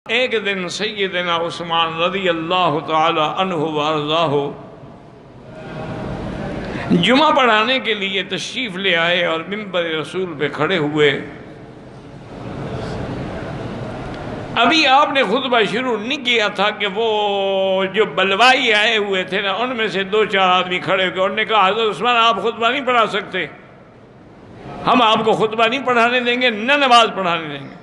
ایک دن سیدنا عثمان رضی اللہ تعالی عنہ وارضاہ جمعہ پڑھانے کے لیے تشریف لے آئے اور منبر رسول پہ کھڑے ہوئے۔ ابھی آپ نے خطبہ شروع نہیں کیا تھا کہ وہ جو بلوائی آئے ہوئے تھے نا، ان میں سے دو چار آدمی کھڑے ہو گئے، انہوں نے کہا حضرت عثمان آپ خطبہ نہیں پڑھا سکتے، ہم آپ کو خطبہ نہیں پڑھانے دیں گے، نہ نماز پڑھانے دیں گے۔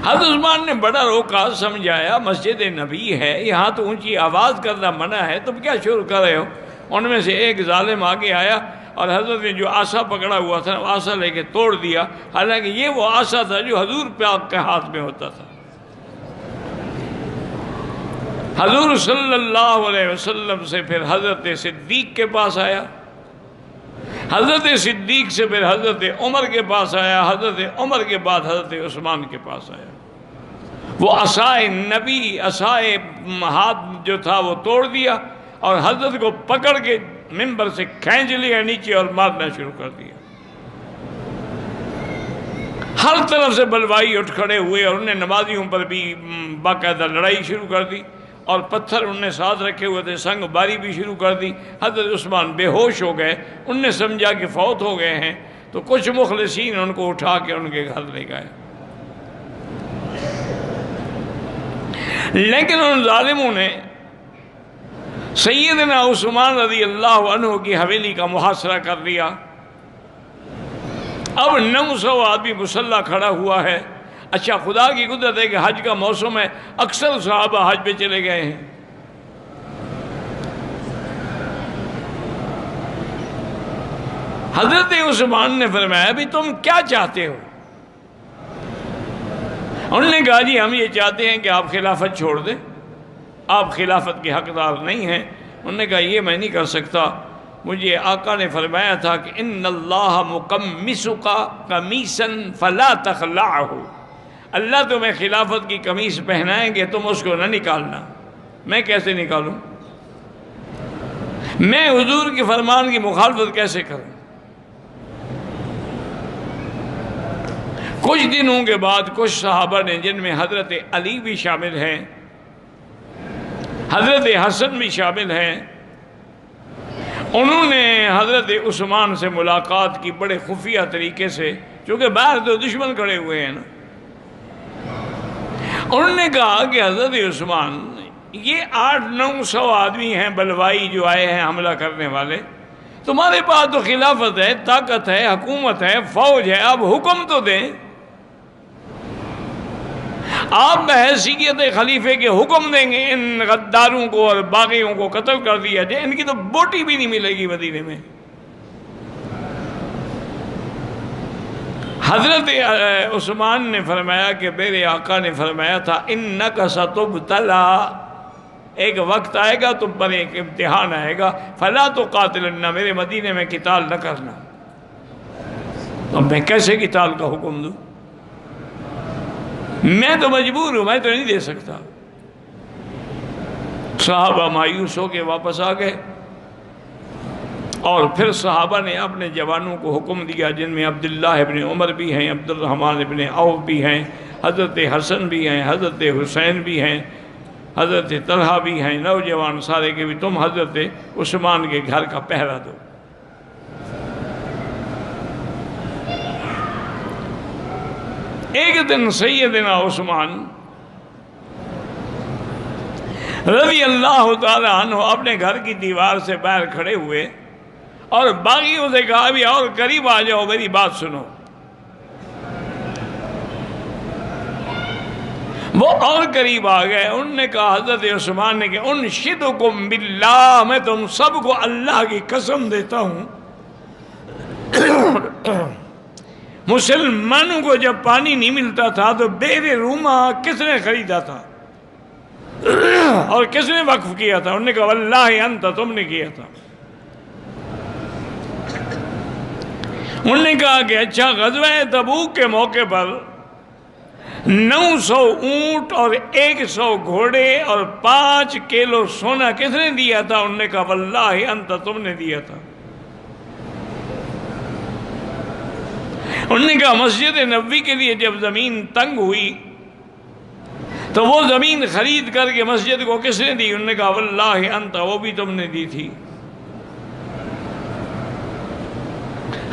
حضرت عثمان نے بڑا روکا، سمجھایا مسجد نبی ہے، یہاں تو اونچی آواز کرنا منع ہے، تم کیا شروع کر رہے ہو؟ ان میں سے ایک ظالم آگے آیا اور حضرت نے جو آسا پکڑا ہوا تھا وہ آسا لے کے توڑ دیا، حالانکہ یہ وہ آسا تھا جو حضور پاک کے ہاتھ میں ہوتا تھا۔ حضور صلی اللہ علیہ وسلم سے پھر حضرت صدیق کے پاس آیا، حضرت صدیق سے پھر حضرت عمر کے پاس آیا، حضرت عمر کے بعد حضرت عثمان کے پاس آیا۔ وہ عصائے نبی، عصائے ہاتھ جو تھا وہ توڑ دیا اور حضرت کو پکڑ کے منبر سے کھینچ لیا نیچے اور مارنا شروع کر دیا۔ ہر طرف سے بلوائی اٹھ کھڑے ہوئے اور انہیں نمازیوں پر بھی باقاعدہ لڑائی شروع کر دی اور پتھر انہوں نے ساتھ رکھے ہوئے تھے، سنگ باری بھی شروع کر دی۔ حضرت عثمان بے ہوش ہو گئے، انہوں نے سمجھا کہ فوت ہو گئے ہیں، تو کچھ مخلصین ان کو اٹھا کے ان کے گھر لے گئے، لیکن ان ظالموں نے سیدنا عثمان رضی اللہ عنہ کی حویلی کا محاصرہ کر دیا۔ اب 900 آدمی مسلح کھڑا ہوا ہے۔ اچھا، خدا کی قدرت ہے کہ حج کا موسم ہے، اکثر صحابہ حج پہ چلے گئے ہیں۔ حضرت عثمان نے فرمایا بھی تم کیا چاہتے ہو؟ انہوں نے کہا جی ہم یہ چاہتے ہیں کہ آپ خلافت چھوڑ دیں، آپ خلافت کے حقدار نہیں ہیں۔ انہوں نے کہا یہ میں نہیں کر سکتا، مجھے آقا نے فرمایا تھا کہ ان اللہ مقمصک قمیصا فلا تخلعہ، اللہ تمہیں خلافت کی قمیص پہنائیں گے، تم اس کو نہ نکالنا۔ میں کیسے نکالوں؟ میں حضور کے فرمان کی مخالفت کیسے کروں؟ کچھ دنوں کے بعد کچھ صحابہ نے، جن میں حضرت علی بھی شامل ہیں، حضرت حسن بھی شامل ہیں، انہوں نے حضرت عثمان سے ملاقات کی بڑے خفیہ طریقے سے، چونکہ باہر تو دشمن کھڑے ہوئے ہیں نا۔ انہوں نے کہا کہ حضرت عثمان یہ 800-900 آدمی ہیں بلوائی جو آئے ہیں حملہ کرنے والے، تمہارے پاس تو خلافت ہے، طاقت ہے، حکومت ہے، فوج ہے، اب حکم تو دیں۔ آپ بحیثیت خلیفے کے حکم دیں گے ان غداروں کو اور باغیوں کو قتل کر دیا جائے، ان کی تو بوٹی بھی نہیں ملے گی مدینے میں۔ حضرت عثمان نے فرمایا کہ میرے آقا نے فرمایا تھا انک ستبتلا، ایک وقت آئے گا تم پر ایک امتحان آئے گا، فلا تقاتلن، میرے مدینے میں قتال نہ کرنا۔ تو میں کیسے قتال کا حکم دوں؟ میں تو مجبور ہوں، میں تو نہیں دے سکتا۔ صحابہ مایوس ہو کے واپس آ گئے اور پھر صحابہ نے اپنے جوانوں کو حکم دیا، جن میں عبداللہ ابن عمر بھی ہیں، عبد الرحمن ابن عوف بھی ہیں، حضرت حسن بھی ہیں، حضرت حسین بھی ہیں، حضرت طلحہ بھی ہیں، نوجوان سارے کے بھی، تم حضرت عثمان کے گھر کا پہرا دو۔ ایک دن سیدنا عثمان رضی اللہ تعالی عنہ اپنے گھر کی دیوار سے باہر کھڑے ہوئے اور باغیوں سے کہا بھی اور قریب آ جاؤ، میری بات سنو۔ وہ اور قریب آ گئے، انہوں نے کہا حضرت عثمان نے کہ انشدکم باللہ، میں تم سب کو اللہ کی قسم دیتا ہوں، مسلمانوں کو جب پانی نہیں ملتا تھا تو بئر روما کس نے خریدا تھا اور کس نے وقف کیا تھا؟ انہوں نے کہا واللہ انت، تم نے کیا تھا۔ انہوں نے کہا کہ اچھا، غزوہ تبوک کے موقع پر 900 اونٹ اور 100 گھوڑے اور 5 کلو سونا کس نے دیا تھا؟ انہوں نے کہا واللہ انت، تم نے دیا تھا۔ انہوں نے کہا مسجد نبوی کے لیے جب زمین تنگ ہوئی تو وہ زمین خرید کر کے مسجد کو کس نے دی؟ انہوں نے کہا واللہ انت، وہ بھی تم نے دی تھی۔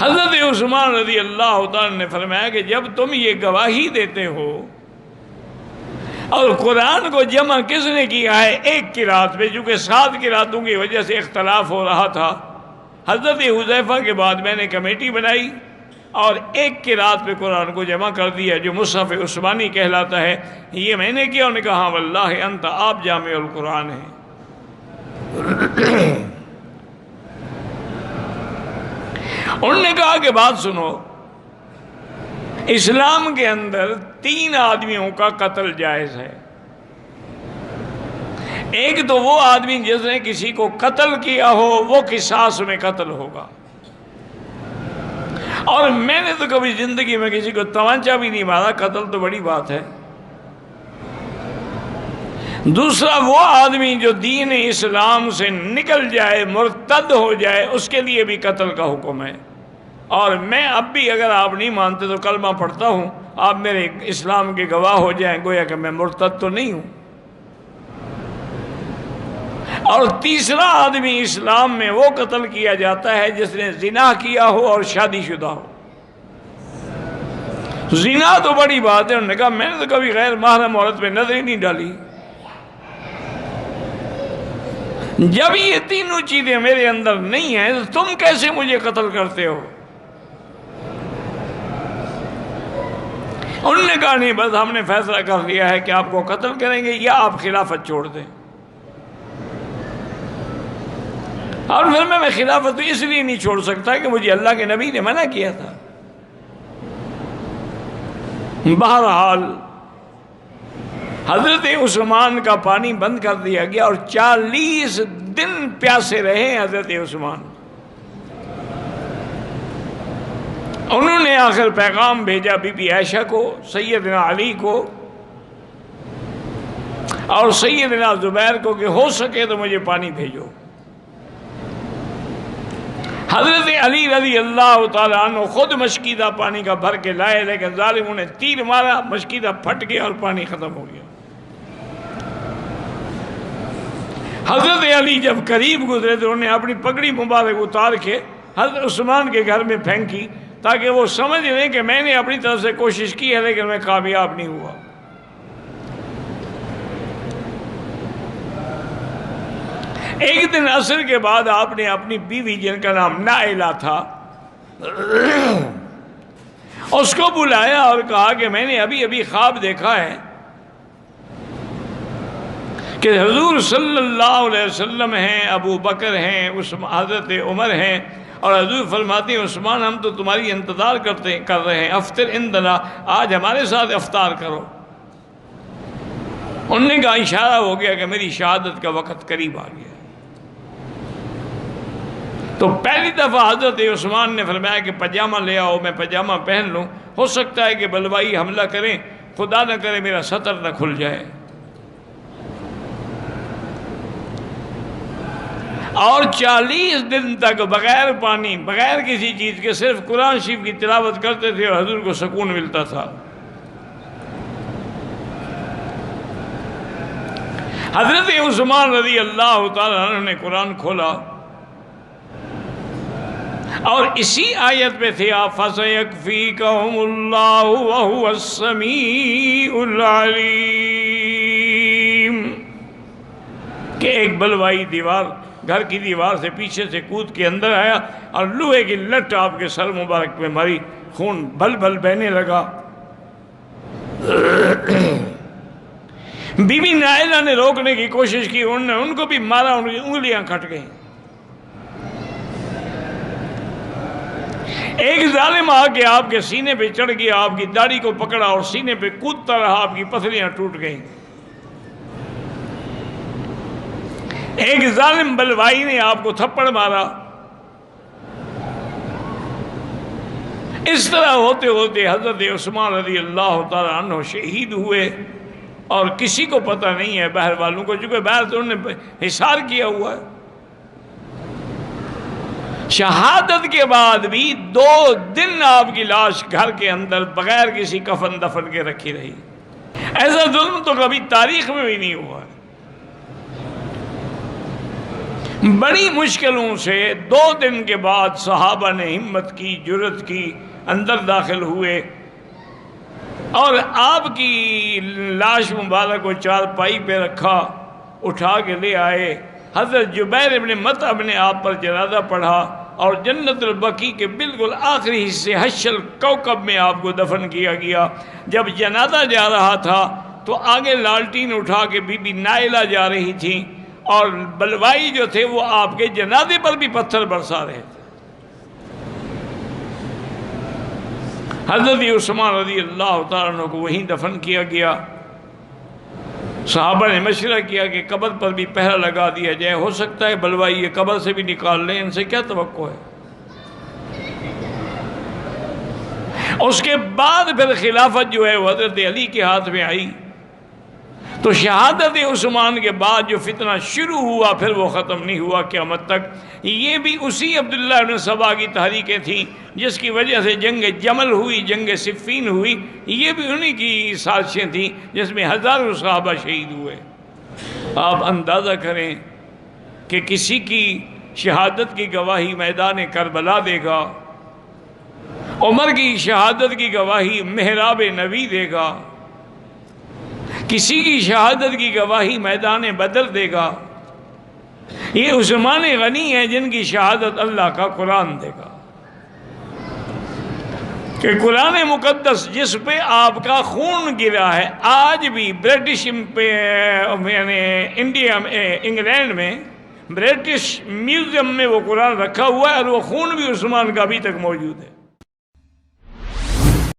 حضرت عثمان رضی اللہ تعالیٰ نے فرمایا کہ جب تم یہ گواہی دیتے ہو، اور قرآن کو جمع کس نے کیا ہے؟ ایک قرات پہ، چونکہ 7 قراتوں کی وجہ سے اختلاف ہو رہا تھا، حضرت حذیفہ کے بعد میں نے کمیٹی بنائی اور ایک قرات پہ قرآن کو جمع کر دیا جو مصحف عثمانی کہلاتا ہے۔ یہ میں نے کیا؟ انہوں نے کہا ہاں واللہ انت، آپ جامع القرآن ہیں۔ انہوں نے کہا کہ بات سنو، اسلام کے اندر 3 آدمیوں کا قتل جائز ہے۔ ایک تو وہ آدمی جس نے کسی کو قتل کیا ہو، وہ قصاص میں قتل ہوگا، اور میں نے تو کبھی زندگی میں کسی کو تمانچہ بھی نہیں مارا، قتل تو بڑی بات ہے۔ دوسرا وہ آدمی جو دین اسلام سے نکل جائے، مرتد ہو جائے، اس کے لیے بھی قتل کا حکم ہے۔ اور میں اب بھی اگر آپ نہیں مانتے تو کلمہ پڑھتا ہوں، آپ میرے اسلام کے گواہ ہو جائیں، گویا کہ میں مرتد تو نہیں ہوں۔ اور تیسرا آدمی اسلام میں وہ قتل کیا جاتا ہے جس نے زنا کیا ہو اور شادی شدہ ہو۔ زنا تو بڑی بات ہے، انہوں نے کہا میں نے تو کبھی غیر محرم عورت پہ نظر ہی نہیں ڈالی۔ جب یہ تینوں چیزیں میرے اندر نہیں ہیں تو تم کیسے مجھے قتل کرتے ہو؟ انہوں نے کہا نہیں، بس ہم نے فیصلہ کر لیا ہے کہ آپ کو قتل کریں گے یا آپ خلافت چھوڑ دیں۔ اور پھر میں خلافت اس لیے نہیں چھوڑ سکتا کہ مجھے اللہ کے نبی نے منع کیا تھا۔ بہرحال حضرت عثمان کا پانی بند کر دیا گیا اور 40 دن پیاسے رہے حضرت عثمان۔ انہوں نے آخر پیغام بھیجا بی بی عائشہ کو، سیدنا علی کو اور سیدنا زبیر کو کہ ہو سکے تو مجھے پانی بھیجو۔ حضرت علی رضی اللہ تعالیٰ عنہ خود مشکیدہ پانی کا بھر کے لائے، لیکن ظالموں نے تیر مارا، مشکیدہ پھٹ گیا اور پانی ختم ہو گیا۔ حضرت علی جب قریب گزرے تو انہوں نے اپنی پگڑی مبارک اتار کے حضرت عثمان کے گھر میں پھینکی تاکہ وہ سمجھ لیں کہ میں نے اپنی طرف سے کوشش کی ہے لیکن میں کامیاب نہیں ہوا۔ ایک دن عصر کے بعد آپ نے اپنی بیوی جن کا نام نائلہ تھا اس کو بلایا اور کہا کہ میں نے ابھی ابھی خواب دیکھا ہے کہ حضور صلی اللہ علیہ وسلم ہیں، ابو بکر ہیں، حضرت عمر ہیں، اور حضور فرماتے ہیں عثمان ہم تو تمہاری انتظار کر رہے ہیں، افطر عندنا، آج ہمارے ساتھ افطار کرو۔ انہوں نے کہا اشارہ ہو گیا کہ میری شہادت کا وقت قریب آ گیا۔ تو پہلی دفعہ حضرت عثمان نے فرمایا کہ پجامہ لے آؤ، میں پجامہ پہن لوں، ہو سکتا ہے کہ بلوائی حملہ کریں، خدا نہ کرے میرا سطر نہ کھل جائے۔ اور 40 دن تک بغیر پانی، بغیر کسی چیز کے صرف قرآن شریف کی تلاوت کرتے تھے اور حضور کو سکون ملتا تھا۔ حضرت عثمان رضی اللہ تعالیٰ عنہ نے قرآن کھولا اور اسی آیت پہ تھے آپ فَسَيَكْفِيكَهُمُ اللَّهُ وَهُوَ السَّمِيعُ الْعَلِيمُ کہ ایک بلوائی دیوار، گھر کی دیوار سے پیچھے سے کود کے اندر آیا اور لوہے کی لٹ آپ کے سر مبارک پہ ماری، خون بھل بھل بہنے لگا۔ بی بی نائلہ نے روکنے کی کوشش کی، انہوں نے ان کو بھی مارا، ان کی انگلیاں کٹ گئیں۔ ایک ظالم آ کے آپ کے سینے پہ چڑھ گیا، آپ کی داڑھی کو پکڑا اور سینے پہ کودتا رہا، آپ کی پسلیاں ٹوٹ گئیں۔ ایک ظالم بلوائی نے آپ کو تھپڑ مارا۔ اس طرح ہوتے ہوتے حضرت عثمان رضی اللہ تعالیٰ عنہ شہید ہوئے اور کسی کو پتہ نہیں ہے باہر والوں کو، چونکہ باہر تو انہوں نے حصار کیا ہوا ہے۔ شہادت کے بعد بھی 2 دن آپ کی لاش گھر کے اندر بغیر کسی کفن دفن کے رکھی رہی. ایسا ظلم تو کبھی تاریخ میں بھی نہیں ہوا. بڑی مشکلوں سے 2 دن کے بعد صحابہ نے ہمت کی، جرأت کی، اندر داخل ہوئے اور آپ کی لاش مبارک کو چارپائی پہ رکھا، اٹھا کے لے آئے. حضرت جبیر ابن مطعم نے آپ پر جنازہ پڑھا اور جنت البقیع کے بالکل آخری حصے حش الکوکب میں آپ کو دفن کیا گیا. جب جنازہ جا رہا تھا تو آگے لالٹین اٹھا کے بی بی نائلہ جا رہی تھیں اور بلوائی جو تھے وہ آپ کے جنازے پر بھی پتھر برسا رہے تھے. حضرت عثمان رضی اللہ تعالیٰ عنہ کو وہیں دفن کیا گیا. صحابہ نے مشورہ کیا کہ قبر پر بھی پہرا لگا دیا جائے، ہو سکتا ہے بلوائی یہ قبر سے بھی نکال لیں، ان سے کیا توقع ہے. اس کے بعد پھر خلافت جو ہے وہ حضرت علی کے ہاتھ میں آئی. تو شہادت عثمان کے بعد جو فتنہ شروع ہوا پھر وہ ختم نہیں ہوا قیامت تک. یہ بھی اسی عبداللہ بن سبا کی تحریکیں تھیں جس کی وجہ سے جنگ جمل ہوئی، جنگ صفین ہوئی. یہ بھی انہی کی سازشیں تھیں جس میں ہزاروں صحابہ شہید ہوئے. آپ اندازہ کریں کہ کسی کی شہادت کی گواہی میدان کربلا دے گا، عمر کی شہادت کی گواہی محراب نبی دے گا، کسی کی شہادت کی گواہی میدان بدر دے گا. یہ عثمان غنی ہیں جن کی شہادت اللہ کا قرآن دے گا کہ قرآن مقدس جس پہ آپ کا خون گرا ہے، آج بھی برٹش یعنی انڈیا میں، انگلینڈ میں برٹش میوزیم میں وہ قرآن رکھا ہوا ہے اور وہ خون بھی عثمان کا ابھی تک موجود ہے.